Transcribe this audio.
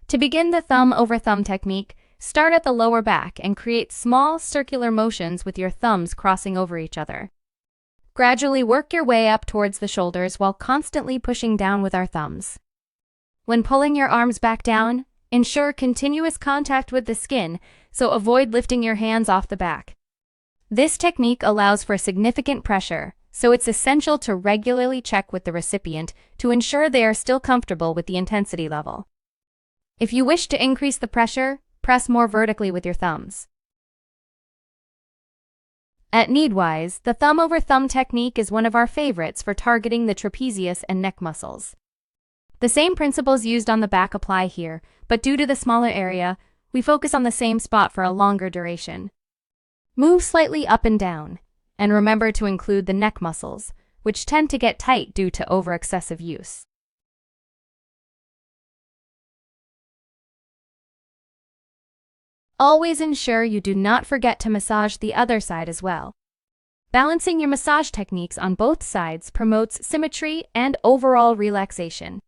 To begin the thumb over thumb technique, start at the lower back and create small circular motions with your thumbs crossing over each other. Gradually work your way up towards the shoulders while constantly pushing down with our thumbs. When pulling your arms back down, ensure continuous contact with the skin, so avoid lifting your hands off the back. This technique allows for significant pressure, so it's essential to regularly check with the recipient to ensure they are still comfortable with the intensity level. If you wish to increase the pressure, press more vertically with your thumbs. At Kneadwise, the thumb over thumb technique is one of our favorites for targeting the trapezius and neck muscles. The same principles used on the back apply here, but due to the smaller area, we focus on the same spot for a longer duration. Move slightly up and down, and remember to include the neck muscles, which tend to get tight due to over-excessive use. Always ensure you do not forget to massage the other side as well. Balancing your massage techniques on both sides promotes symmetry and overall relaxation.